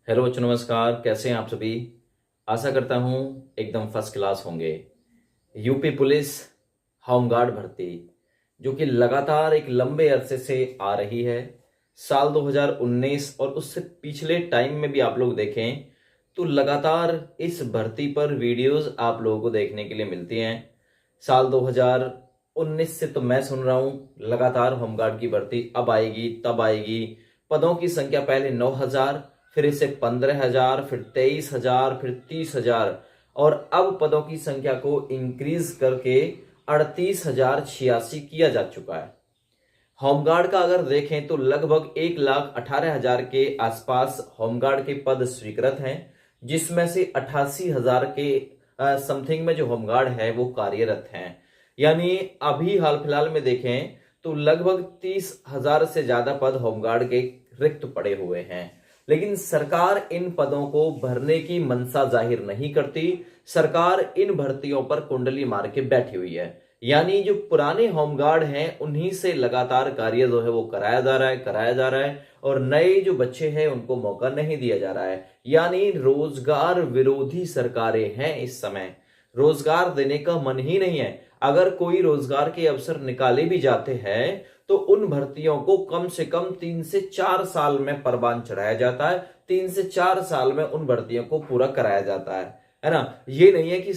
Hello बच्चों, नमस्कार। कैसे हैं आप सभी? आशा करता हूं एकदम फर्स्ट क्लास होंगे। यूपी पुलिस होमगार्ड भर्ती जो कि लगातार एक लंबे अरसे से आ रही है। साल 2019 और उससे पिछले टाइम में भी आप लोग देखें तो लगातार इस भर्ती पर वीडियोस आप लोगों को देखने के लिए मिलती हैं। साल 2019 से तो मैं सुन रहा हूं लगातार होमगार्ड की भर्ती अब आएगी तब आएगी। पदों की संख्या पहले 9,000, फिर इसे 15,000, फिर 23,000, फिर 30,000 और अब पदों की संख्या को इंक्रीज करके 38,086 किया जा चुका है। होमगार्ड का अगर देखें तो लगभग 1,18,000 के आसपास होमगार्ड के पद स्वीकृत हैं, जिसमें से 88,000 के समथिंग में जो होमगार्ड है वो कार्यरत हैं। यानी अभी हाल फिलहाल में देखें तो लगभग 30,000 से ज्यादा पद होमगार्ड के रिक्त पड़े हुए हैं। लेकिन सरकार इन पदों को भरने की मंशा जाहिर नहीं करती। सरकार इन भर्तियों पर कुंडली मार के बैठी हुई है। यानी जो पुराने होमगार्ड हैं उन्हीं से लगातार कार्य जो है वो कराया जा रहा है और नए जो बच्चे हैं उनको मौका नहीं दिया जा रहा है। यानी रोजगार विरोधी सरकारें हैं। इस समय रोजगार देने का मन ही नहीं है। अगर कोई रोजगार के अवसर निकाले भी जाते हैं तो उन भर्तियों को कम से कम 3 से 4 साल में परवान चढ़ाया जाता है। 3 से 4 साल में उन भर्तियों को पूरा कराया जाता है ना। ये नहीं है कि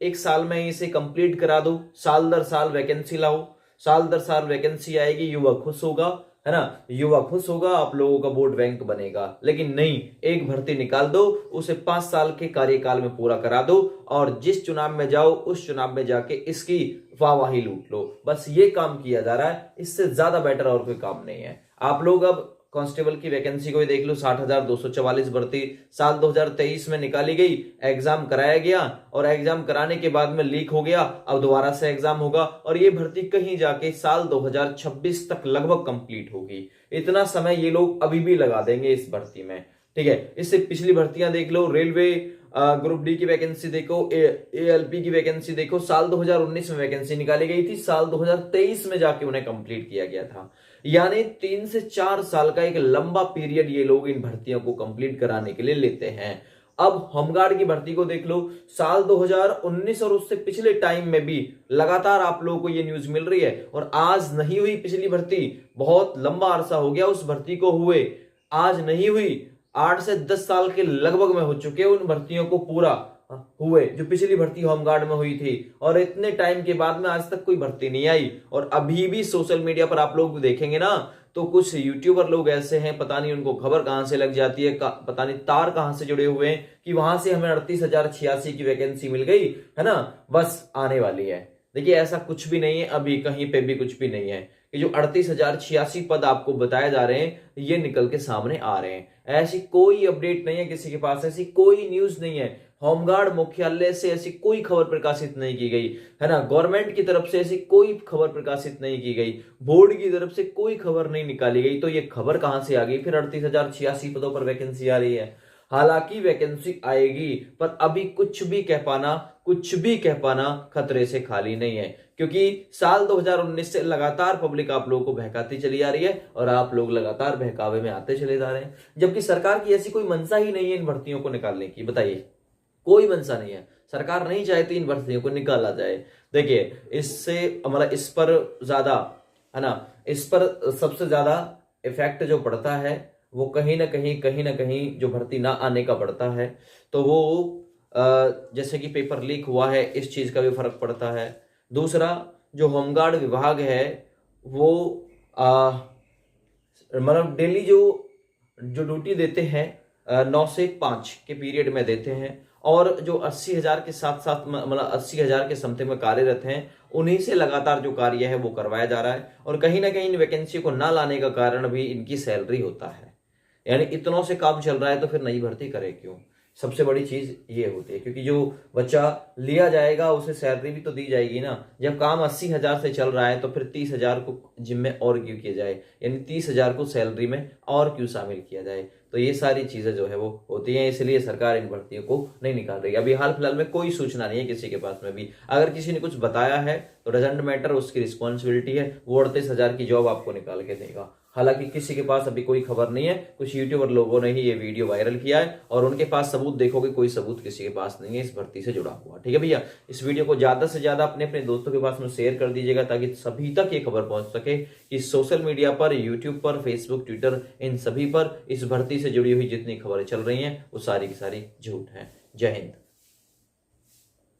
एक साल में इसे कंप्लीट करा दो, साल दर साल वैकेंसी लाओ, साल दर साल वैकेंसी आएगी, युवा खुश होगा, है ना। युवा खुश होगा, आप लोगों का वोट बैंक बनेगा। लेकिन नहीं, एक भर्ती निकाल दो, उसे 5 साल के कार्यकाल में पूरा करा दो और जिस चुनाव में जाओ उस चुनाव में जाके इसकी वाहवाही लूट लो। बस ये काम किया जा रहा है, इससे ज्यादा बेटर और कोई काम नहीं है। आप लोग अब कांस्टेबल की वैकेंसी को ही देख लो, 60,244 भर्ती साल 2023 में निकाली गई, एग्जाम कराया गया और एग्जाम कराने के बाद में लीक हो गया। अब दोबारा से एग्जाम होगा और ये भर्ती कहीं जाके साल 2026 तक लगभग कंप्लीट होगी। इतना समय ये लोग अभी भी लगा देंगे इस भर्ती में, ठीक है। इससे पिछली भर्तियां देख लो, रेलवे ग्रुप डी की वैकेंसी देखो, एएलपी की वैकेंसी देखो, साल 2019 में वैकेंसी निकाली गई थी, साल 2023 में जाके उन्हें कंप्लीट किया गया था। यानी 3 से 4 साल का एक लंबा पीरियड ये लोग इन भर्तियों को कंप्लीट कराने के लिए लेते हैं। अब होमगार्ड की भर्ती को देख लो, साल 2019 और उससे पिछले टाइम में भी लगातार आप लोगों को ये न्यूज मिल रही है। और आज नहीं हुई पिछली भर्ती, बहुत लंबा अरसा हो गया उस भर्ती को हुए, आज नहीं हुई, 8 से 10 साल के लगभग में हो चुके उन भर्तियों को पूरा हुए जो पिछली भर्ती होमगार्ड में हुई थी। और इतने टाइम के बाद में आज तक कोई भर्ती नहीं आई। और अभी भी सोशल मीडिया पर आप लोग देखेंगे ना तो कुछ यूट्यूबर लोग ऐसे हैं, पता नहीं उनको खबर कहां से लग जाती है, पता नहीं तार कहां से जुड़े हुए हैं कि वहां से हमें 38,086 की वैकेंसी मिल गई, है ना, बस आने वाली है। देखिए ऐसा कुछ भी नहीं है, अभी कहीं पे भी कुछ भी नहीं है कि जो 38,086 पद आपको बताए जा रहे हैं ये निकल के सामने आ रहे हैं। ऐसी कोई अपडेट नहीं है किसी के पास, ऐसी कोई न्यूज नहीं है। होमगार्ड मुख्यालय से ऐसी कोई खबर प्रकाशित नहीं की गई, है ना। गवर्नमेंट की तरफ से ऐसी कोई खबर प्रकाशित नहीं की गई, बोर्ड की तरफ से कोई खबर नहीं निकाली गई। तो ये खबर कहां से आ गई फिर 38,086 पदों पर वैकेंसी आ रही है? हालांकि वैकेंसी आएगी पर अभी कुछ भी कह पाना खतरे से खाली नहीं है, क्योंकि साल 2019 से लगातार पब्लिक आप लोगों को बहकाती चली आ रही है और आप लोग लगातार बहकावे में आते चले जा रहे हैं, जबकि सरकार की ऐसी कोई मंशा ही नहीं है इन भर्तियों को निकालने की। बताइए, कोई मंशा नहीं है, सरकार नहीं चाहती इन भर्तियों को निकाला जाए। देखिए इससे मतलब इस पर ज्यादा, है ना, इस पर सबसे ज्यादा इफेक्ट जो पड़ता है वो कहीं ना कहीं जो भर्ती ना आने का पड़ता है। तो वो जैसे कि पेपर लीक हुआ है, इस चीज का भी फर्क पड़ता है। दूसरा, जो होमगार्ड विभाग है वो मतलब डेली जो जो ड्यूटी देते हैं 9 से 5 के पीरियड में देते हैं और जो 80,000 के साथ साथ मतलब 80,000 के समथिंग में कार्यरत हैं उन्हीं से लगातार जो कार्य है वो करवाया जा रहा है। और कहीं ना कहीं इन वैकेंसी को ना लाने का कारण भी इनकी सैलरी होता है। यानी इतनों से काम चल रहा है तो फिर नई भर्ती करे क्यों? सबसे बड़ी चीज ये होती है, क्योंकि जो बच्चा लिया जाएगा उसे सैलरी भी तो दी जाएगी ना। जब काम 80,000 से चल रहा है तो फिर 30,000 को जिम में और क्यों किया जाए, यानी 30,000 को सैलरी में और क्यों शामिल किया जाए? तो ये सारी चीजें जो है वो होती हैं, इसलिए सरकार इन भर्तियों को नहीं निकाल रही। अभी हाल फिलहाल में कोई सूचना नहीं है किसी के पास में भी। अगर किसी ने कुछ बताया है तो डजंट मैटर, उसकी रिस्पॉन्सिबिलिटी है, वो 38,000 की जॉब आपको निकाल के देगा। हालांकि किसी के पास अभी कोई खबर नहीं है, कुछ यूट्यूबर लोगों ने ही ये वीडियो वायरल किया है और उनके पास सबूत देखोगे, कोई सबूत किसी के पास नहीं है इस भर्ती से जुड़ा हुआ। ठीक है भैया, इस वीडियो को ज्यादा से ज्यादा अपने अपने दोस्तों के पास में शेयर कर दीजिएगा ताकि सभी तक ये खबर पहुंच सके कि सोशल मीडिया पर, यूट्यूब पर, फेसबुक, ट्विटर, इन सभी पर इस भर्ती से जुड़ी हुई जितनी खबरें चल रही हैं वो सारी की सारी झूठ है। जय हिंद।